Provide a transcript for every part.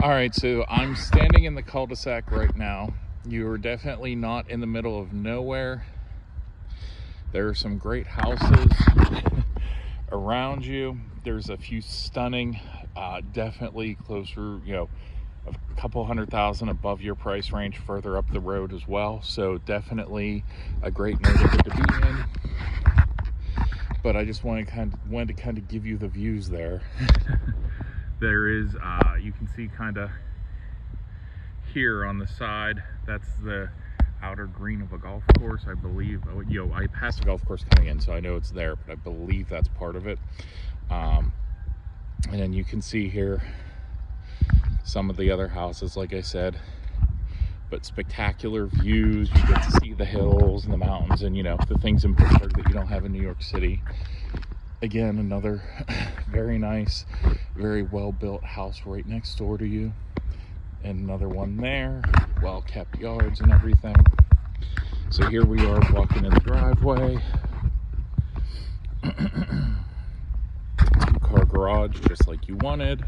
All right, so I'm standing in the cul-de-sac right now. You are definitely not in the middle of nowhere. There are some great houses around you. There's a few stunning, definitely closer, a couple 100,000 above your price range further up the road as well. So definitely a great neighborhood to be in. But I just wanted to kind of give you the views there. There is, you can see kind of here on the side, that's the outer green of a golf course, I believe. I passed a golf course coming in, so I know it's there, but I believe that's part of it. And then you can see here some of the other houses, like I said, but spectacular views. You get to see the hills and the mountains and, the things in Pittsburgh that you don't have in New York City. Again, another very nice, very well-built house right next door to you. And another one there, well-kept yards and everything. So here we are walking in the driveway. Two-car garage, just like you wanted.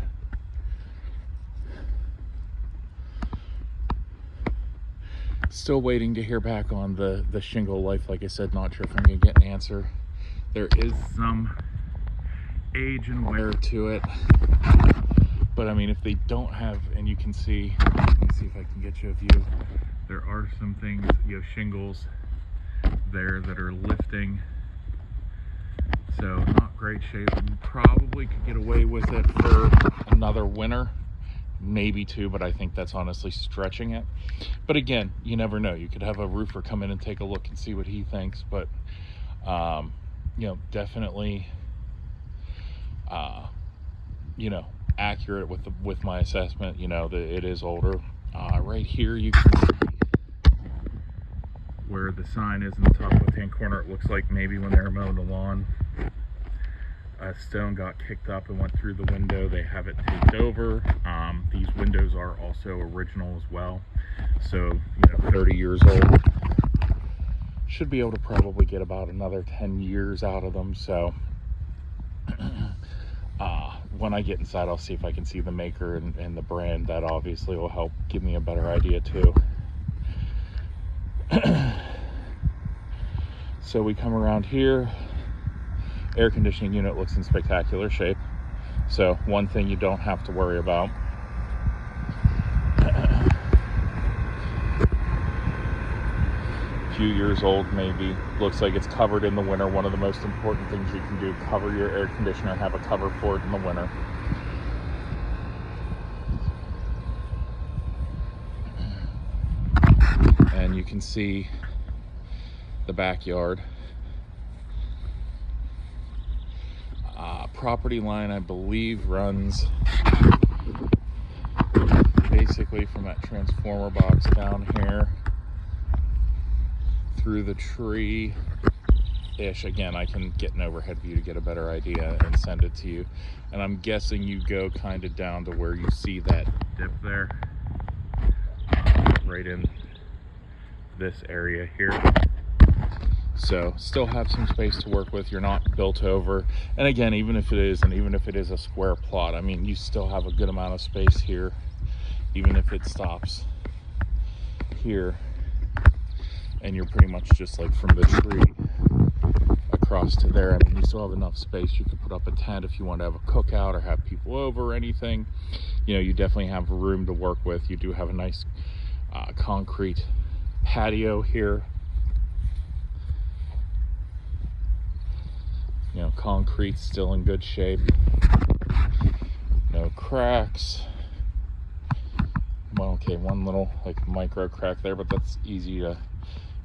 Still waiting to hear back on the shingle life. Like I said, not sure if I'm going to get an answer. There is some age and wear to it, but I mean, if they don't have, and you can see, let me see if I can get you a view, there are some things, shingles there that are lifting, so not great shape. You probably could get away with it for another winter, maybe two, but I think that's honestly stretching it. But again, you never know. You could have a roofer come in and take a look and see what he thinks, but definitely accurate with my assessment. That it is older. Right here you can see where the sign is in the top left hand corner. It looks like maybe when they were mowing the lawn, a stone got kicked up and went through the window. They have it taped over. These windows are also original as well, so 30 years old. Should be able to probably get about another 10 years out of them. So when I get inside, I'll see if I can see the maker and the brand. That obviously will help give me a better idea too. So we come around here. Air conditioning unit looks in spectacular shape. So one thing you don't have to worry about. Few years old maybe. Looks like it's covered in the winter. One of the most important things you can do, cover your air conditioner, have a cover for it in the winter. And you can see the backyard. Property line, I believe, runs basically from that transformer box down here through the tree ish. Again, I can get an overhead view to get a better idea and send it to you. And I'm guessing you go kind of down to where you see that dip there, right in this area here. So still have some space to work with. You're not built over. And again, even if it is a square plot, I mean, you still have a good amount of space here, even if it stops here. And you're pretty much just like from the tree across to there. I mean, you still have enough space. You could put up a tent if you want to have a cookout or have people over or anything. You definitely have room to work with. You do have a nice concrete patio here. Concrete still in good shape. No cracks. Well, okay, one little micro crack there, but that's easy to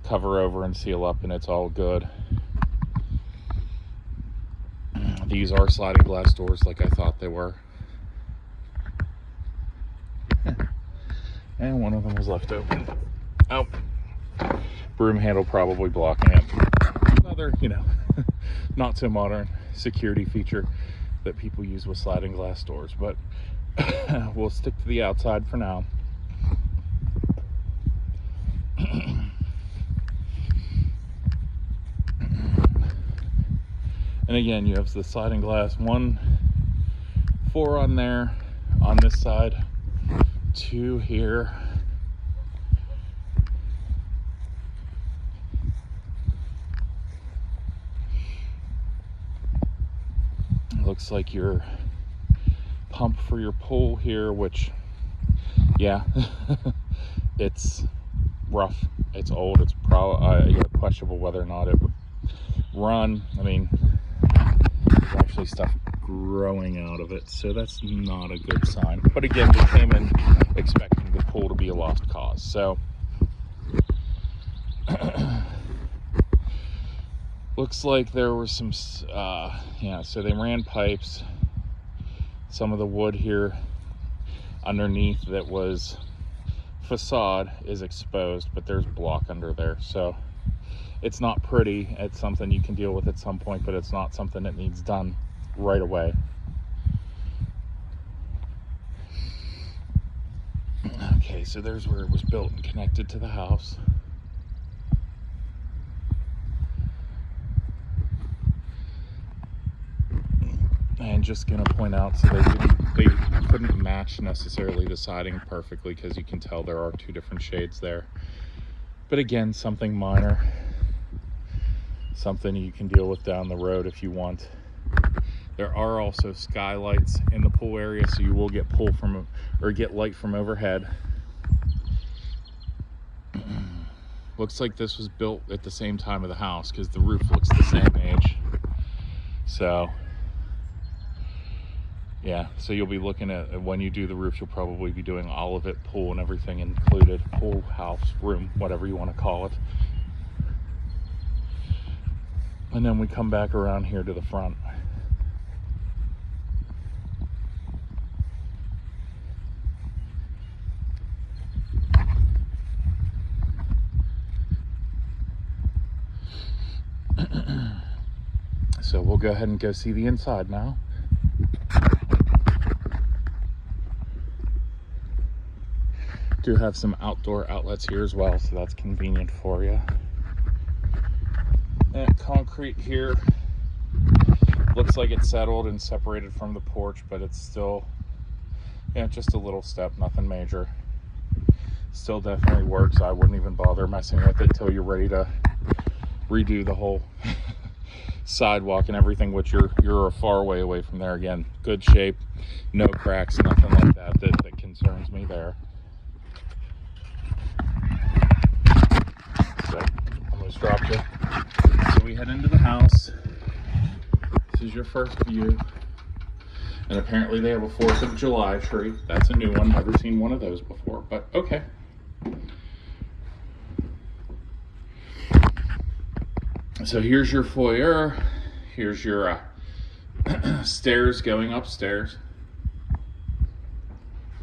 cover over and seal up, and it's all good. These are sliding glass doors like I thought they were. And one of them was left open. Oh, broom handle probably blocking it. Another, not so modern security feature that people use with sliding glass doors, but we'll stick to the outside for now. And again, you have the sliding glass, 4 on there on this side, 2 here. Looks like your pump for your pool here, which, yeah, it's rough, it's old, it's probably questionable whether or not it would run. I mean, there's actually stuff growing out of it, so that's not a good sign. But again, we came in expecting the pool to be a lost cause, so looks like there were some yeah, so they ran pipes. Some of the wood here underneath that was facade is exposed, but there's block under there, so it's not pretty. It's something you can deal with at some point, but it's not something that needs done right away. Okay, so there's where it was built and connected to the house. And just gonna point out, so they couldn't match necessarily the siding perfectly, because you can tell there are 2 different shades there. But again, something minor, something you can deal with down the road if you want. There are also skylights in the pool area, so you will get pull from, or get light from overhead. Looks like this was built at the same time of the house, because the roof looks the same age. So yeah, so you'll be looking at, when you do the roof, you'll probably be doing all of it, pool and everything included, pool, house, room, whatever you want to call it. And then we come back around here to the front. So we'll go ahead and go see the inside now. Do have some outdoor outlets here as well, so that's convenient for you. And concrete here looks like it's settled and separated from the porch, but it's still, yeah, just a little step, nothing major. Still definitely works. I wouldn't even bother messing with it till you're ready to redo the whole sidewalk and everything, which you're a far way away from there. Again, good shape, no cracks, nothing like that that concerns me there. So almost dropped you. So we head into the house. This is your first view. And apparently they have a 4th of July tree. That's a new one. Never seen one of those before, but okay. So here's your foyer. Here's your stairs going upstairs.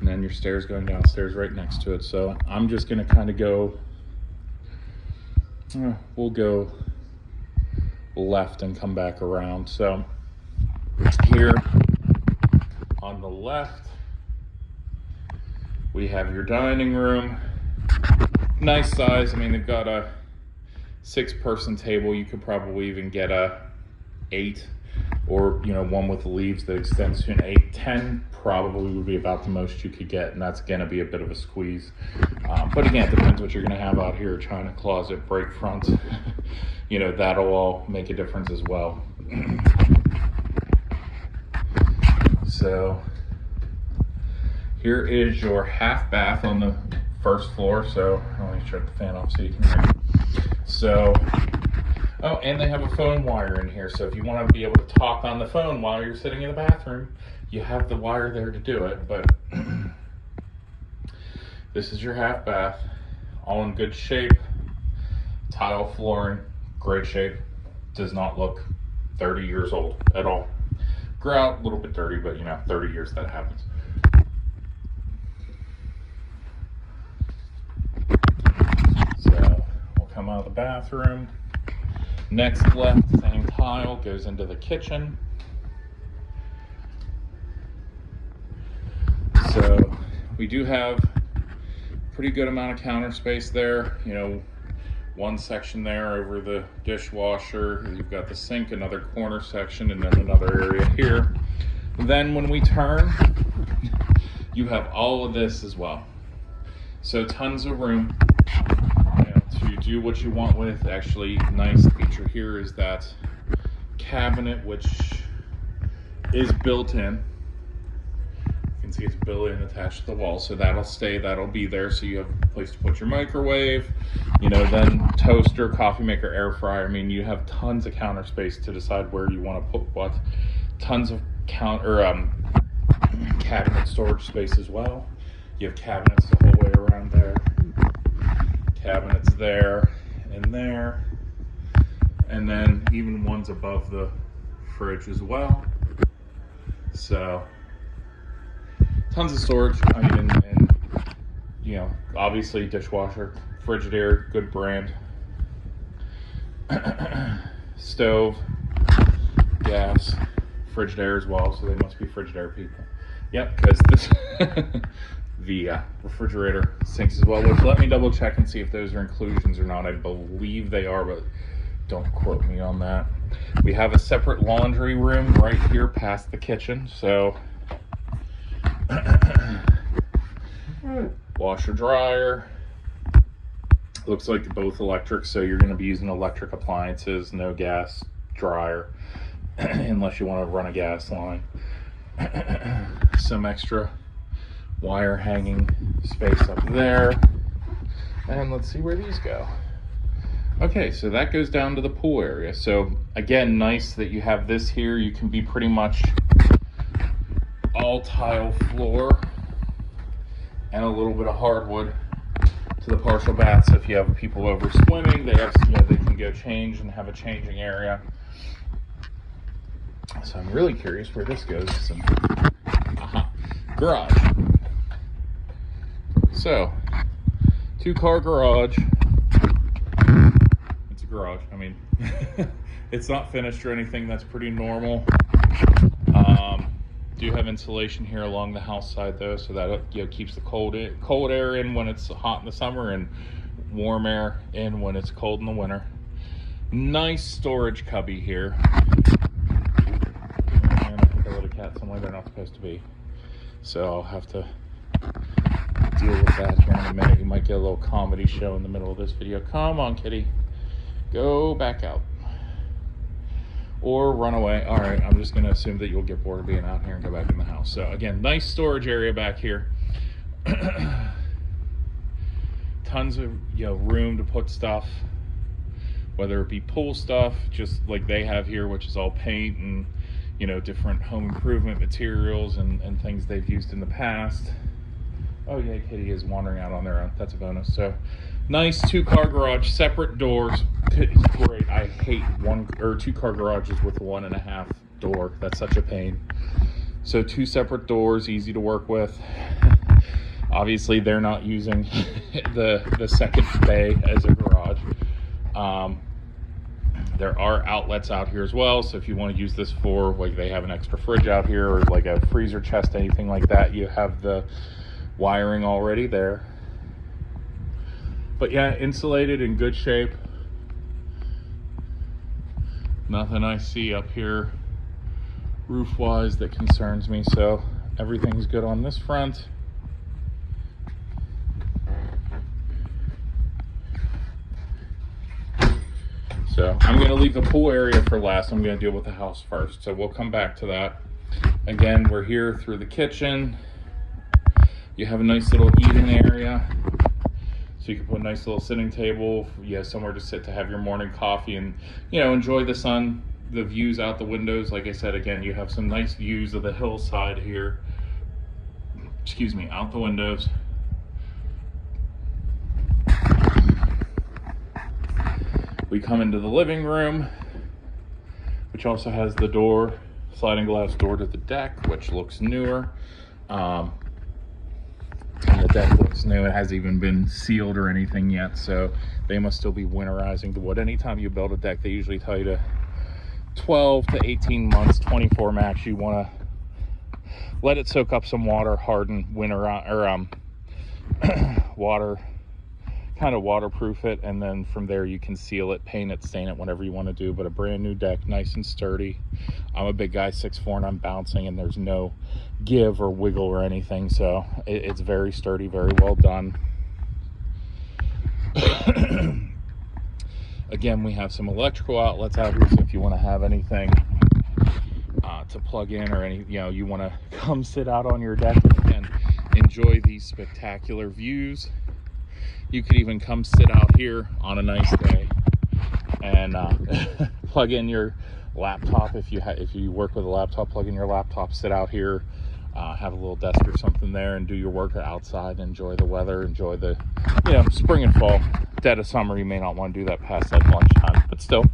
And then your stairs going downstairs right next to it. So I'm just gonna kind of go, we'll go left and come back around. So here on the left, we have your dining room. Nice size. I mean, they've got a 6-person table. You could probably even get a 8, or one with the leaves that extends to an 8. 10 probably would be about the most you could get, and that's gonna be a bit of a squeeze. But again, it depends what you're gonna have out here. China closet, break front, that'll all make a difference as well. So here is your half bath on the first floor. So let me shut the fan off so you can hear. So, oh, and they have a phone wire in here. So if you want to be able to talk on the phone while you're sitting in the bathroom, you have the wire there to do it. But this is your half bath, all in good shape. Tile flooring, great shape. Does not look 30 years old at all. Grout, a little bit dirty, but 30 years, that happens. So we'll come out of the bathroom. Next left, same tile, goes into the kitchen. So we do have a pretty good amount of counter space there. One section there over the dishwasher. You've got the sink, another corner section, and then another area here. Then when we turn, you have all of this as well. So tons of room to do what you want with. Actually, nice feature here is that cabinet, which is built in. You can see it's built in, attached to the wall, so that'll be there. So you have a place to put your microwave, then toaster, coffee maker, air fryer. I mean, you have tons of counter space to decide where you want to put what. Tons of cabinet storage space as well. You have cabinets the whole way around there. Cabinets there and there. And then even ones above the fridge as well. So tons of storage. I mean, and obviously dishwasher, Frigidaire, good brand. Stove, gas, Frigidaire as well, so they must be Frigidaire people. Yep, because this the refrigerator sinks as well, which let me double check and see if those are inclusions or not. I believe they are, but don't quote me on that. We have a separate laundry room right here past the kitchen, so washer dryer. Looks like both electric, so you're going to be using electric appliances, no gas dryer, unless you want to run a gas line. Some extra wire hanging space up there. And let's see where these go. Okay, so that goes down to the pool area. So again, nice that you have this here. You can be pretty much all tile floor and a little bit of hardwood to the partial bath. So if you have people over swimming, they can go change and have a changing area. So I'm really curious where this goes. Garage. So 2-car garage. It's a garage. I mean, it's not finished or anything. That's pretty normal. Do have insulation here along the house side though, so that keeps the cold air in when it's hot in the summer and warm air in when it's cold in the winter. Nice storage cubby here. And I think I let a cat somewhere they're not supposed to be, so I'll have to deal with that here in a minute. You might get a little comedy show in the middle of this video. Come on, kitty, go back out. Or run away. All right, I'm just going to assume that you'll get bored of being out here and go back in the house. So again, nice storage area back here. Tons of room to put stuff, whether it be pool stuff, just like they have here, which is all paint and different home improvement materials and things they've used in the past. Oh yeah, kitty is wandering out on their own. That's a bonus. So nice 2-car garage, separate doors. Great. I hate 1 or 2-car garages with 1.5 door. That's such a pain. So 2 separate doors, easy to work with. Obviously, they're not using the second bay as a garage. There are outlets out here as well. So if you want to use this for, like, they have an extra fridge out here or like a freezer chest, anything like that, you have the wiring already there. But yeah, insulated, in good shape. Nothing I see up here roof wise that concerns me, so everything's good on this front. So I'm going to leave the pool area for last. I'm going to deal with the house first, so we'll come back to that. Again, we're here through the kitchen. You have a nice little eating area, so you can put a nice little sitting table. You have somewhere to sit to have your morning coffee and enjoy the sun, the views out the windows. Like I said, again, you have some nice views of the hillside here. Excuse me, out the windows. We come into the living room, which also has the door, sliding glass door to the deck, which looks newer. And the deck looks new. It hasn't even been sealed or anything yet, so they must still be winterizing the wood. Anytime you build a deck, they usually tell you to 12 to 18 months, 24 max. You want to let it soak up some water, harden, winter or water, kind of waterproof it, and then from there you can seal it, paint it, stain it, whatever you want to do. But a brand new deck, nice and sturdy. I'm a big guy, 6'4", and I'm bouncing, and there's no give or wiggle or anything, so it's very sturdy, very well done. Again, we have some electrical outlets out here, so if you want to have anything to plug in, or any, you want to come sit out on your deck and again enjoy these spectacular views, you could even come sit out here on a nice day and plug in your laptop. If you work with a laptop, plug in your laptop, sit out here, have a little desk or something there, and do your work outside. Enjoy the weather, enjoy the spring and fall. Dead of summer, you may not want to do that past like lunchtime, but still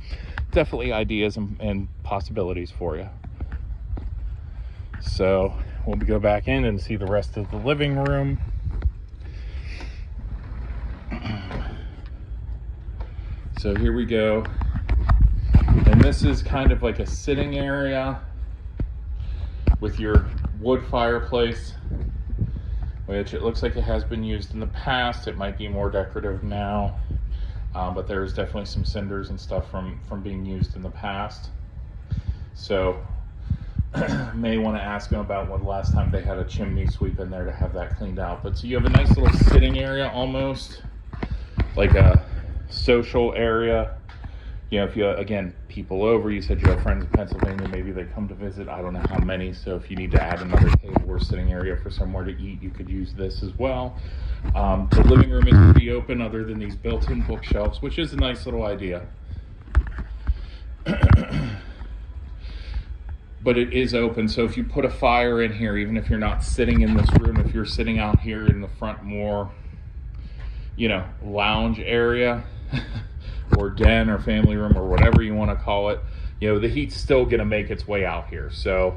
definitely ideas and possibilities for you. So we'll go back in and see the rest of the living room. So here we go, and this is kind of like a sitting area with your wood fireplace, which it looks like it has been used in the past. It might be more decorative now, but there's definitely some cinders and stuff from being used in the past. So may want to ask them about when last time they had a chimney sweep in there to have that cleaned out. But so you have a nice little sitting area, almost like a social area. If you, again, people over, you said you have friends in Pennsylvania, maybe they come to visit, I don't know how many, so if you need to add another table or sitting area for somewhere to eat, you could use this as well. The living room is pretty open other than these built-in bookshelves, which is a nice little idea. But it is open, so if you put a fire in here, even if you're not sitting in this room, if you're sitting out here in the front more, lounge area, or den or family room or whatever you want to call it, the heat's still going to make its way out here. So,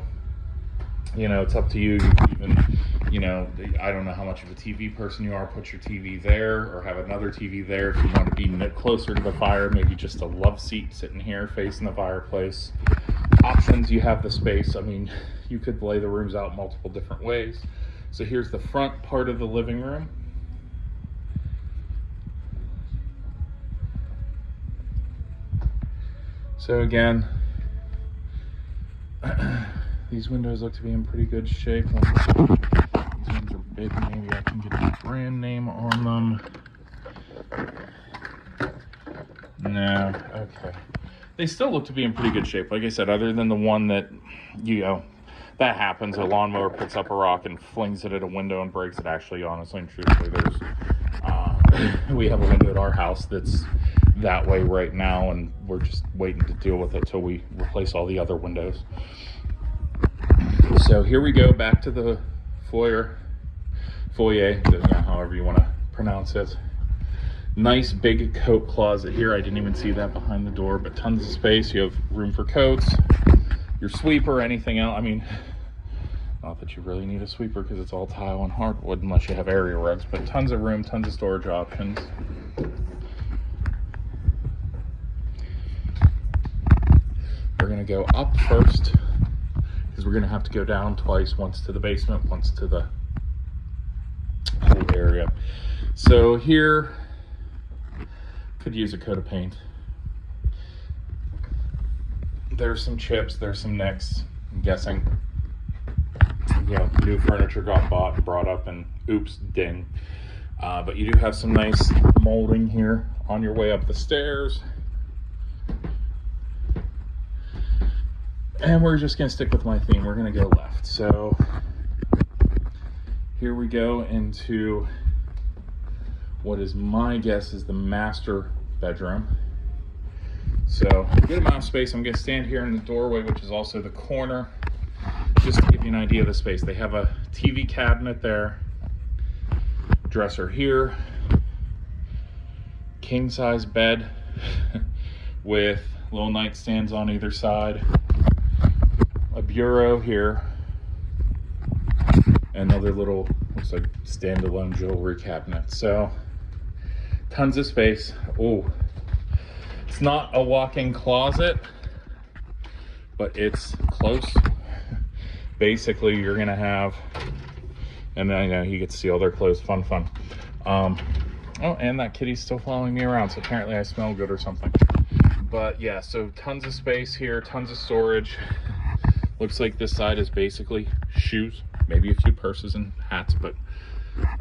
it's up to you. You can even, I don't know how much of a TV person you are, put your TV there or have another TV there. If you want to be closer to the fire, maybe just a love seat sitting here facing the fireplace. Options, you have the space. I mean, you could lay the rooms out multiple different ways. So here's the front part of the living room. So again, these windows look to be in pretty good shape. These ones are big, maybe I can get a brand name on them. No, okay. They still look to be in pretty good shape. Like I said, other than the one that, that happens, a lawnmower picks up a rock and flings it at a window and breaks it. Actually, honestly and truthfully, we have a window at our house that's that way right now, and we're just waiting to deal with it till we replace all the other windows. So here we go, back to the foyer, however you want to pronounce it. Nice big coat closet here. I didn't even see that behind the door, but tons of space. You have room for coats, your sweeper, anything else. I mean, not that you really need a sweeper because it's all tile and hardwood unless you have area rugs, but tons of room, tons of storage options. We're going to go up first because we're going to have to go down twice, once to the basement, once to the pool area. So here, could use a coat of paint. There's some chips, there's some nicks, I'm guessing. New furniture got brought up, and oops, ding. But you do have some nice molding here on your way up the stairs. And we're just gonna stick with my theme. We're gonna go left. So here we go into what is my guess is the master bedroom. So good amount of space. I'm gonna stand here in the doorway, which is also the corner, just to give you an idea of the space. They have a TV cabinet there, dresser here, king size bed with little nightstands on either side, a bureau here, another little, looks like standalone jewelry cabinet. So tons of space. Oh, it's not a walk-in closet, but it's close. Basically, you're gonna have, and I know you get to see all their clothes, fun. Oh, and that kitty's still following me around, so apparently I smell good or something. But yeah, so tons of space here, tons of storage. Looks like this side is basically shoes, maybe a few purses and hats, but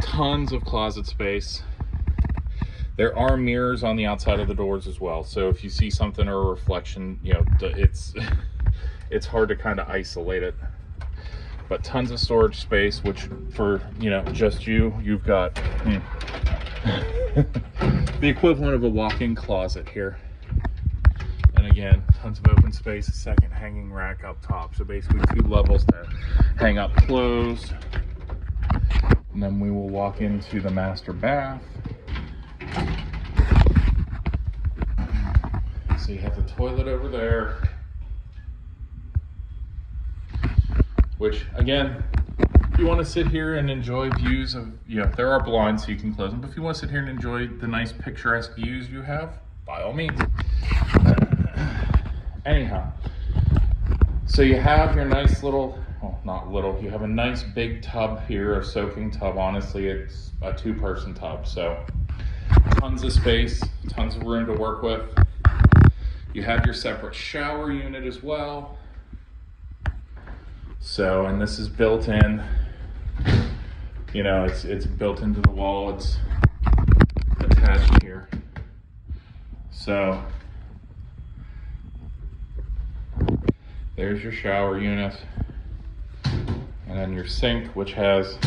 tons of closet space. There are mirrors on the outside of the doors as well, so if you see something or a reflection, you know, it's hard to kind of isolate it. But tons of storage space, which for, you know, just you've got the equivalent of a walk-in closet here. And again, tons of open space, a second hanging rack up top. So basically 2 levels to hang up clothes. And then we will walk into the master bath. So you have the toilet over there, which again, if you want to sit here and enjoy views of, you know, there are blinds so you can close them, but if you want to sit here and enjoy the nice picturesque views you have, by all means. Anyhow, so you have your nice little, well, not little, you have a nice big tub here, a soaking tub. Honestly, it's a 2-person tub, so tons of space, tons of room to work with. You have your separate shower unit as well. So, and this is built in, you know, it's built into the wall, it's attached here. So there's your shower unit, and then your sink, which has,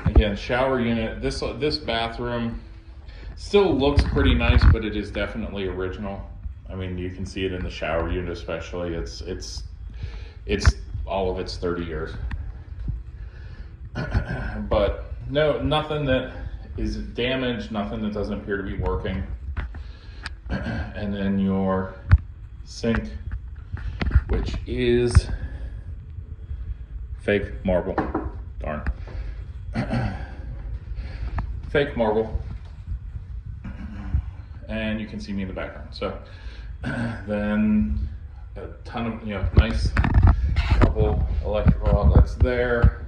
again, shower unit. This bathroom still looks pretty nice, but it is definitely original. I mean, you can see it in the shower unit especially. It's all of it's 30 years. But no, nothing that is damaged, nothing that doesn't appear to be working. And then your sink, which is fake marble. Darn. Fake marble. And you can see me in the background. So then a ton of, you know, nice couple electrical outlets there,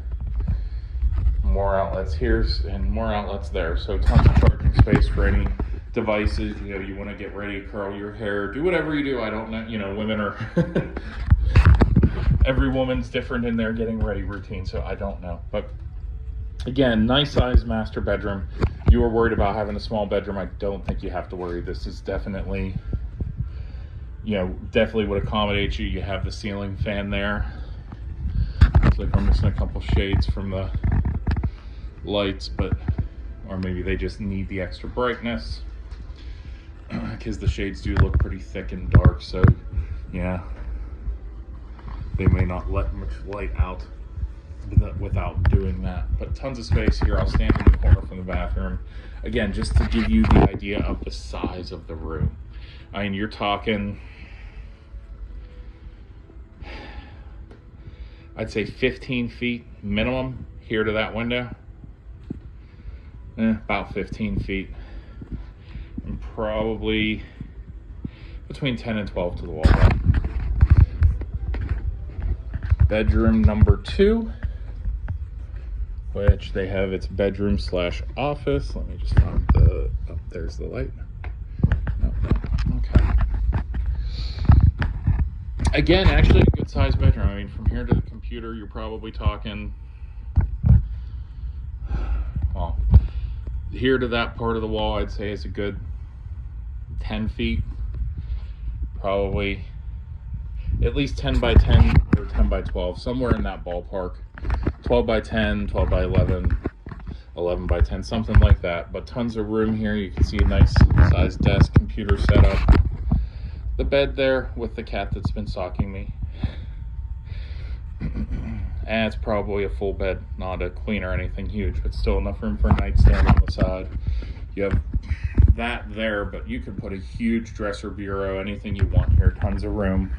more outlets here and more outlets there. So tons of charging space for any devices, you know, you want to get ready, curl your hair, do whatever you do. I don't know, you know, women are every woman's different in their getting ready routine, so I don't know. But again, nice sized master bedroom. You were worried about having a small bedroom. I don't think you have to worry. This is definitely, you know, definitely would accommodate you. You have the ceiling fan there. Looks like we're missing a couple shades from the lights, but, or maybe they just need the extra brightness, because the shades do look pretty thick and dark, so yeah, they may not let much light out without doing that. But tons of space here. I'll stand in the corner from the bathroom again, just to give you the idea of the size of the room. I mean, you're talking, I'd say 15 feet minimum here to that window. About 15 feet, and probably between 10 and 12 to the wall. Bedroom number 2, which they have its bedroom slash office. Let me just find the, oh, there's the light. No, okay. Again, actually a good sized bedroom. I mean, from here to the computer, you're probably talking, well, here to that part of the wall, I'd say is a good 10 feet, probably at least 10 by 10 or 10 by 12, somewhere in that ballpark. 12 by 10, 12 by 11, 11 by 10, something like that. But tons of room here. You can see a nice sized desk, computer setup, the bed there with the cat that's been stalking me. And it's probably a full bed, not a queen or anything huge, but still enough room for a nightstand on the side. You have that there, but you could put a huge dresser, bureau, anything you want here. Tons of room.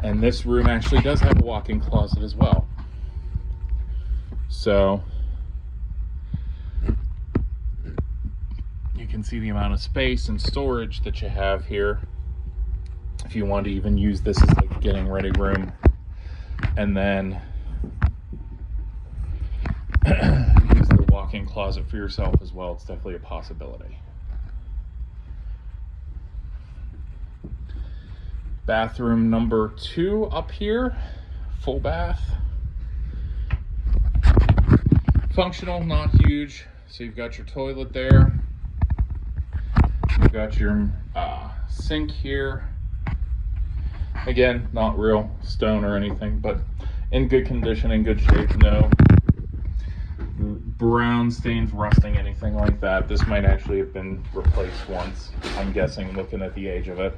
And this room actually does have a walk-in closet as well. So you can see the amount of space and storage that you have here. If you want to even use this as like a getting ready room. And then walk-in closet for yourself as well. It's definitely a possibility. Bathroom number 2 up here, full bath. Functional, not huge. So you've got your toilet there. You've got your sink here. Again, not real stone or anything, but in good condition, in good shape. No brown stains, rusting, anything like that. This might actually have been replaced once, I'm guessing, looking at the age of it.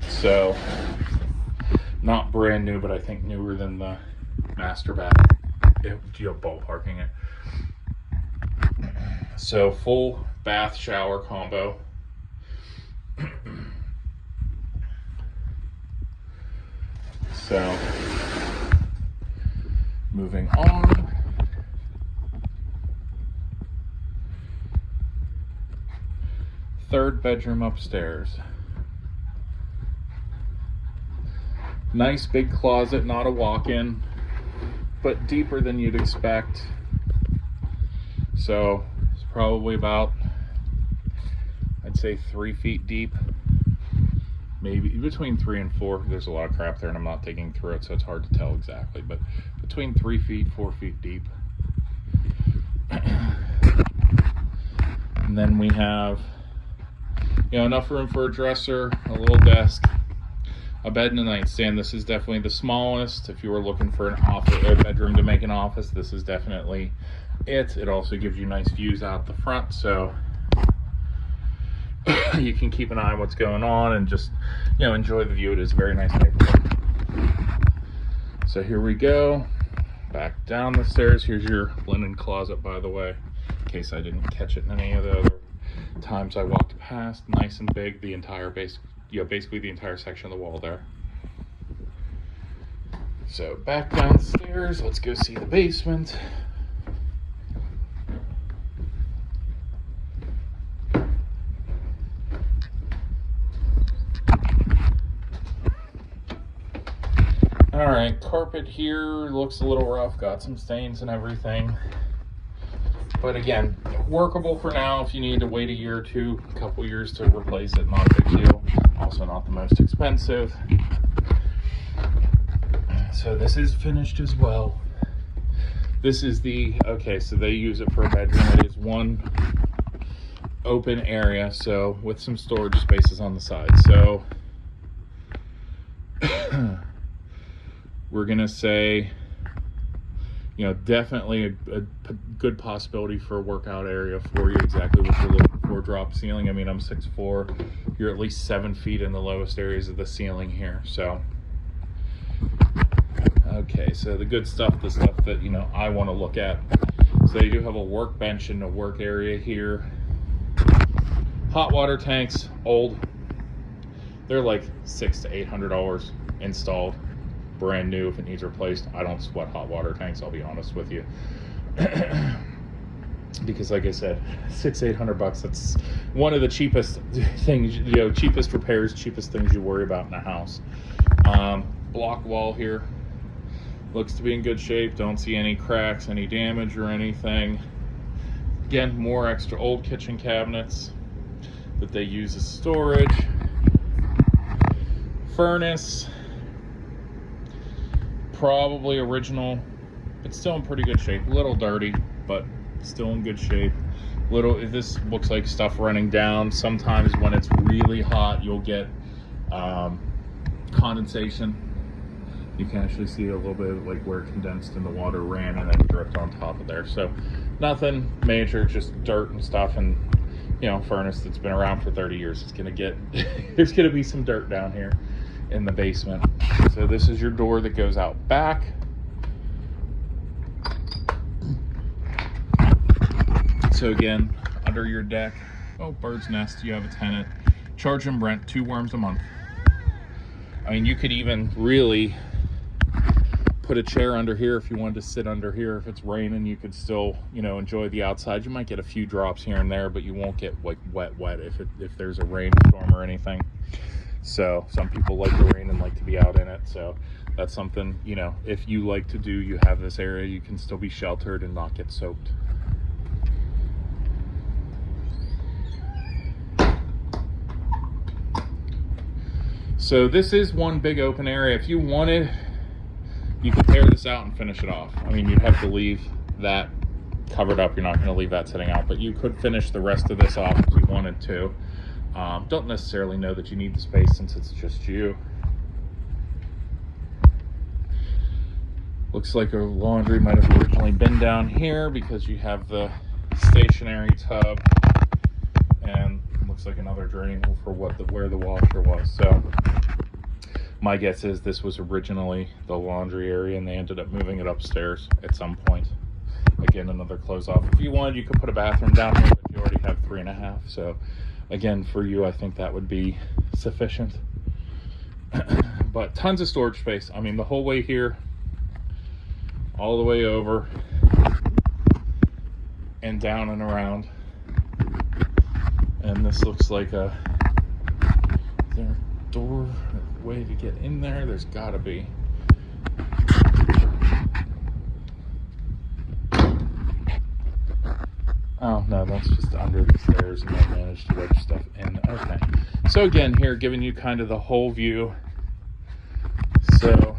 So, not brand new, but I think newer than the master bath. You're ballparking it. So, full bath shower combo. So, moving on. Third bedroom upstairs. Nice big closet, not a walk-in, but deeper than you'd expect. So it's probably about, I'd say 3 feet deep, maybe between 3 and 4. There's a lot of crap there and I'm not digging through it, so it's hard to tell exactly, but between 3 feet, 4 feet deep. And then we have, enough room for a dresser, a little desk, a bed and a nightstand. This is definitely the smallest. If you were looking for an office, a bedroom to make an office, this is definitely it. It also gives you nice views out the front, so you can keep an eye on what's going on and just, enjoy the view. It is a very nice neighborhood. So here we go, back down the stairs. Here's your linen closet, by the way, in case I didn't catch it in any of the other times I walked past. Nice and big, the entire base, basically the entire section of the wall there. So back downstairs, let's go see the basement. All right, carpet here looks a little rough, got some stains and everything. But again, workable for now. If you need to wait a year or two, a couple years to replace it, not a big deal. Also not the most expensive. So this is finished as well. This is so they use it for a bedroom. It is one open area, so with some storage spaces on the side. So we're gonna say, definitely a good possibility for a workout area for you, exactly what you're looking for. Drop ceiling. I mean, I'm 6'4". You're at least 7 feet in the lowest areas of the ceiling here. So, okay, so the good stuff, the stuff that, I want to look at. So you do have a workbench in the work area here. Hot water tanks, old. They're like $600 to $800 installed. Brand new if it needs replaced. I don't sweat hot water tanks, I'll be honest with you. Because like I said, $600-800, that's one of the cheapest things, cheapest repairs, cheapest things you worry about in a house. Block wall here looks to be in good shape. Don't see any cracks, any damage or anything. Again, more extra old kitchen cabinets that they use as storage. Furnace, probably original, but still in pretty good shape. A little dirty, but still in good shape. This looks like stuff running down. Sometimes when it's really hot, you'll get condensation. You can actually see a little bit of like where it condensed and the water ran and then dripped on top of there. So nothing major, just dirt and stuff. And furnace that's been around for 30 years, it's gonna get there's gonna be some dirt down here in the basement. So this is your door that goes out back. So again, under your deck, bird's nest, you have a tenant. Charge them rent, 2 worms a month. I mean, you could even really put a chair under here if you wanted to sit under here. If it's raining, you could still, enjoy the outside. You might get a few drops here and there, but you won't get like wet if there's a rainstorm or anything. So some people like the rain and like to be out in it. So that's something, if you like to do, you have this area, you can still be sheltered and not get soaked. So this is one big open area. If you wanted, you could tear this out and finish it off. I mean, you'd have to leave that covered up. You're not going to leave that sitting out, but you could finish the rest of this off if you wanted to. Don't necessarily know that you need the space since it's just you. Looks like a laundry might have originally been down here because you have the stationary tub, and looks like another drain for where the washer was. So my guess is this was originally the laundry area and they ended up moving it upstairs at some point. Again, another close off. If you wanted, you could put a bathroom down here, but you already have 3.5. So again, for you, I think that would be sufficient. But tons of storage space. I mean, the whole way here, all the way over and down and around. And this looks like is there a door, a way to get in there? There's gotta be. Oh no, that's just under the stairs and I managed to wedge stuff in. Okay. So again, here giving you kind of the whole view. So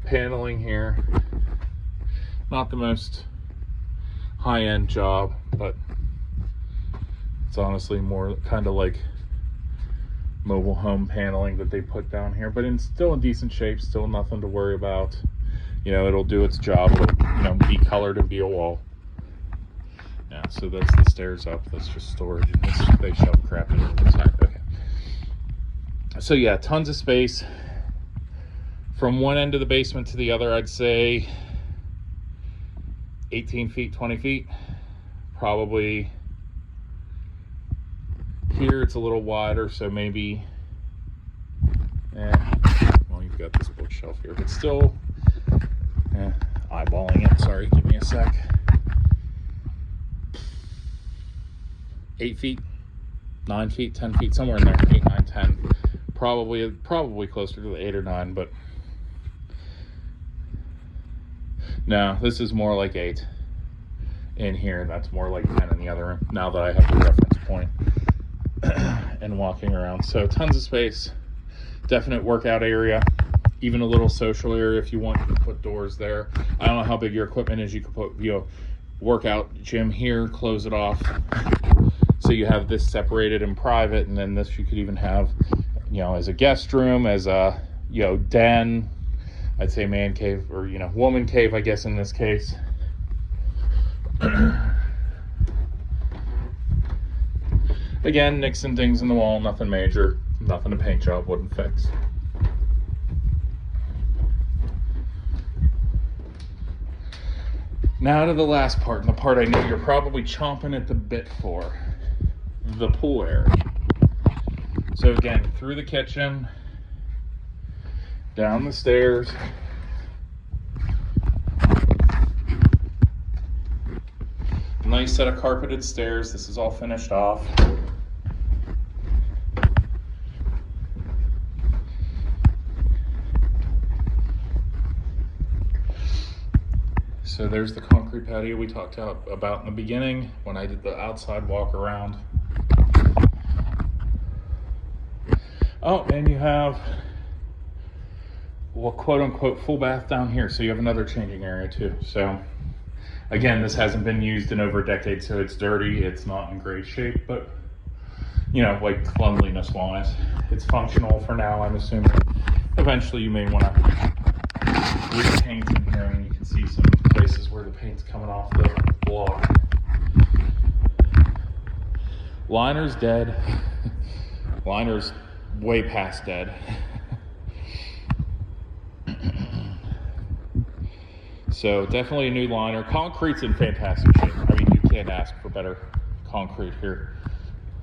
paneling here, not the most high-end job, but it's honestly more kind of like mobile home paneling that they put down here, but still in decent shape, still nothing to worry about. You know, it'll do its job. It'll, be colored and be a wall. Yeah, so that's the stairs up. That's just storage. They shove crap in the back. Okay. So yeah, tons of space. From one end of the basement to the other, I'd say 18 feet, 20 feet. Probably here it's a little wider, so maybe, well, you've got this bookshelf here, but still, eyeballing it. Sorry, give me a sec. 8 feet, 9 feet, 10 feet, somewhere in there, 8, 9, 10. Probably closer to the 8 or 9, but no, this is more like 8 in here. That's more like 10 in the other room, now that I have the reference point and walking around. So tons of space, definite workout area, even a little social area if you want. You can put doors there. I don't know how big your equipment is. You could put, workout gym here, close it off. So you have this separated and private, and then this you could even have, as a guest room, as a, den, I'd say man cave, or, woman cave, I guess, in this case. Again, nicks and dings in the wall, nothing major, nothing a paint job wouldn't fix. Now to the last part, and the part I know you're probably chomping at the bit for, the pool area. So again, through the kitchen, down the stairs, nice set of carpeted stairs. This is all finished off. So there's the concrete patio we talked about in the beginning when I did the outside walk around. Oh, and you have, well, quote unquote, full bath down here. So you have another changing area too. So again, this hasn't been used in over a decade, so it's dirty. It's not in great shape, but like cleanliness wise, it's functional for now, I'm assuming. Eventually you may want to repaint in here, and you can see some places where the paint's coming off the block. Liner's dead. Liner's way past dead. So definitely a new liner. Concrete's in fantastic shape. I mean, you can't ask for better concrete here.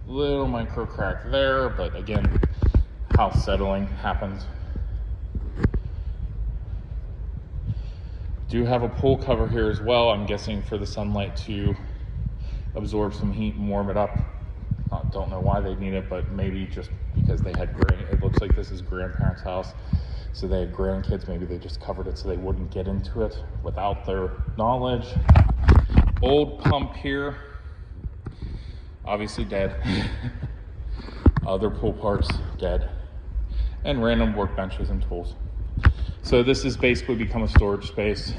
Little micro crack there, but again, house settling happens. Do have a pool cover here as well, I'm guessing for the sunlight to absorb some heat and warm it up. Don't know why they need it, but maybe just because they had it looks like this is grandparents' house, so they had grandkids. Maybe they just covered it so they wouldn't get into it without their knowledge. Old pump here, obviously dead. Other pool parts, dead. And random workbenches and tools. So this has basically become a storage space.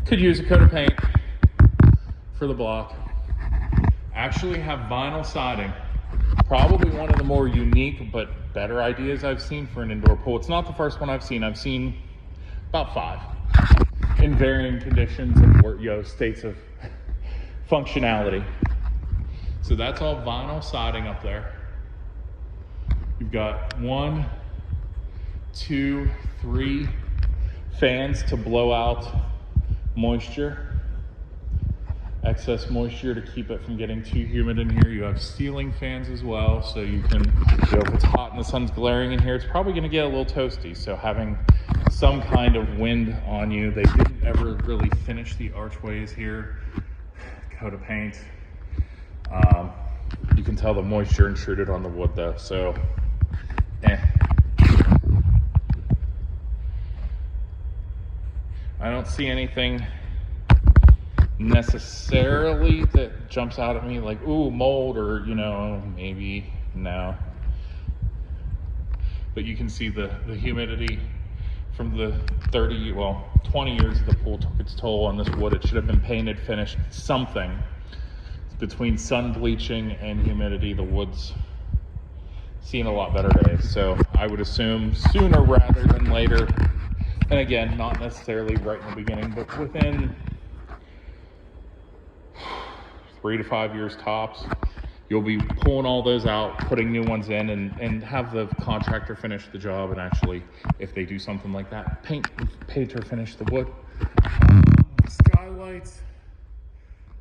Could use a coat of paint for the block. Actually have vinyl siding. Probably one of the more unique but better ideas I've seen for an indoor pool. It's not the first one I've seen. I've seen about 5 in varying conditions and states of functionality. So that's all vinyl siding up there. You've got 1, 2, 3 fans to blow out moisture, excess moisture, to keep it from getting too humid in here. You have ceiling fans as well, so you can, if it's hot and the sun's glaring in here, it's probably going to get a little toasty. So having some kind of wind on you. They didn't ever really finish the archways here. Coat of paint. You can tell the moisture intruded on the wood though, so I don't see anything necessarily that jumps out at me like, ooh, mold, or, you know, maybe, no. But you can see the humidity from the 20 years the pool took its toll on this wood. It should have been painted, finished, something. Between sun bleaching and humidity, the wood's seen a lot better days. So I would assume sooner rather than later. And again, not necessarily right in the beginning, but within 3 to 5 years tops, you'll be pulling all those out, putting new ones in, and have the contractor finish the job. And actually, if they do something like that, paint or finish the wood. Skylights.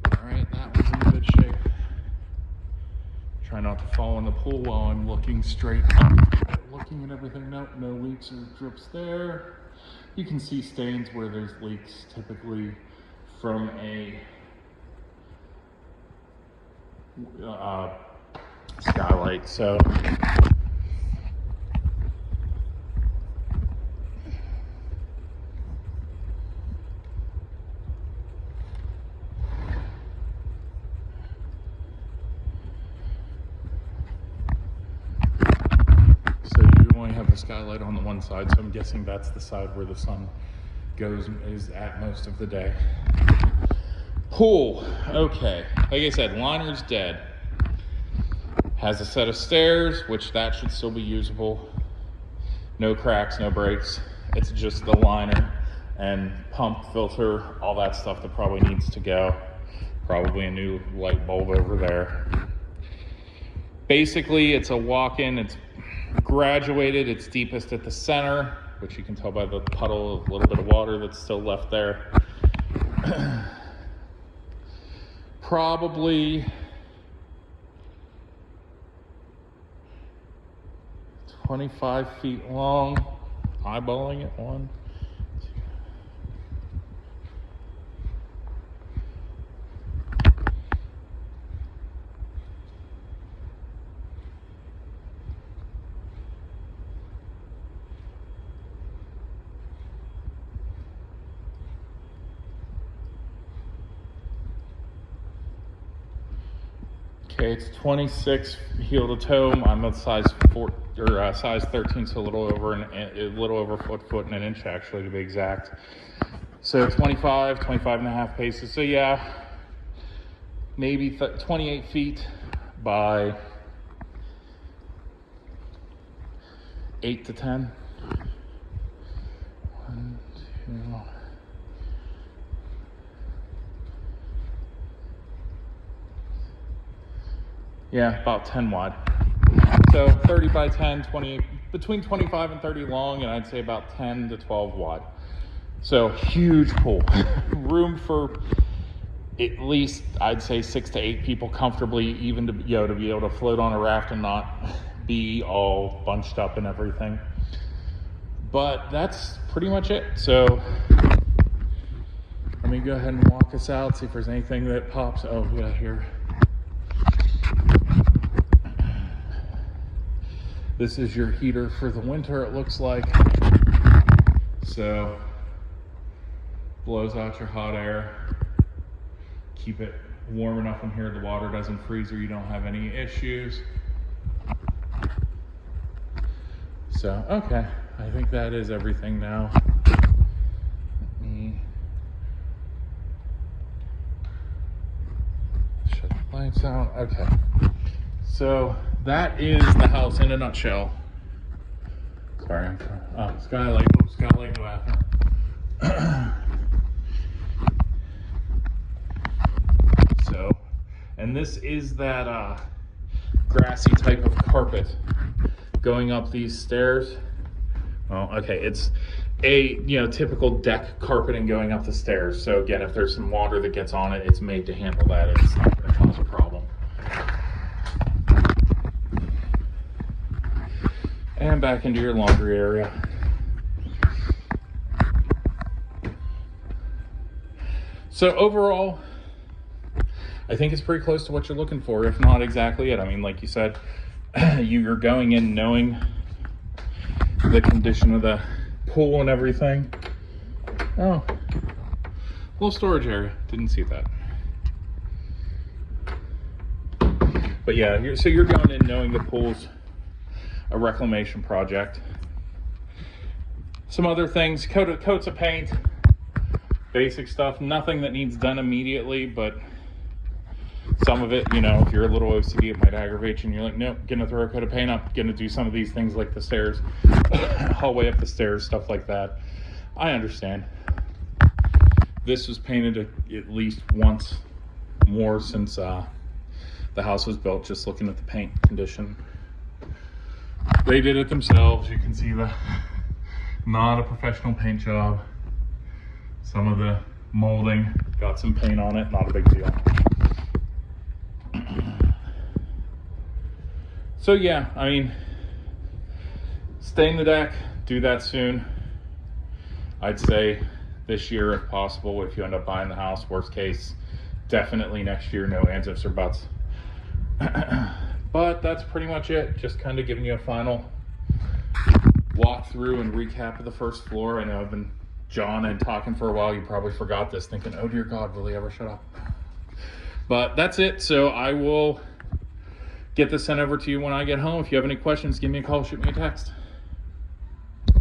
All right, that one's in good shape. Try not to fall in the pool while I'm looking straight up, looking at everything. Nope, no leaks or drips there. You can see stains where there's leaks, typically from a skylight. So you only have the skylight on the one side, so I'm guessing that's the side where the sun is at most of the day. Pool, okay. Like I said, liner's dead. Has a set of stairs, which that should still be usable. No cracks, no breaks. It's just the liner and pump, filter, all that stuff that probably needs to go. Probably a new light bulb over there. Basically, it's a walk-in. It's graduated. It's deepest at the center, which you can tell by the puddle of a little bit of water that's still left there. Probably 25 feet long, eyeballing it. 1, 2. Okay, it's 26 heel to toe. I'm a size 13, so a little over foot and an inch actually, to be exact. So 25 and a half paces. So yeah, maybe 28 feet by 8 to 10. 1, 2. Yeah, about 10 wide. So 30 by 10, 20, between 25 and 30 long, and I'd say about 10 to 12 wide. So huge pool. Room for at least, I'd say 6 to 8 people comfortably, even to be able to float on a raft and not be all bunched up and everything. But that's pretty much it. So let me go ahead and walk us out, see if there's anything that pops. Oh yeah, here. This is your heater for the winter, it looks like. So, blows out your hot air. Keep it warm enough in here the water doesn't freeze or you don't have any issues. So, okay, I think that is everything now. Let me shut the lights out. Okay, so that is the house in a nutshell. Sorry, I'm trying. Skylight. Oh, skylight in the bathroom. So, and this is that grassy type of carpet going up these stairs. Well, okay, it's a typical deck carpeting going up the stairs. So again, if there's some water that gets on it, it's made to handle that. It's not going to cause a problem. And back into your laundry area. So overall, I think it's pretty close to what you're looking for, if not exactly it. I mean, like you said, you're going in knowing the condition of the pool and everything. Oh, little storage area. Didn't see that. But yeah, so you're going in knowing the pool's a reclamation project. Some other things, coats of paint, basic stuff, nothing that needs done immediately, but some of it, if you're a little OCD, it might aggravate you and you're like, nope, gonna throw a coat of paint up, gonna do some of these things like the stairs, hallway up the stairs, stuff like that. I understand. This was painted at least once more since the house was built, just looking at the paint condition. They did it themselves. You can see not a professional paint job. Some of the molding got some paint on it, not a big deal. So yeah, I mean, stain the deck, do that soon. I'd say this year if possible, if you end up buying the house. Worst case, definitely next year, no ands, ifs, or buts. But that's pretty much it. Just kind of giving you a final walk through and recap of the first floor. I know I've been jawing and talking for a while. You probably forgot this, thinking, oh dear God, will he ever shut up? But that's it. So I will get this sent over to you when I get home. If you have any questions, give me a call, shoot me a text.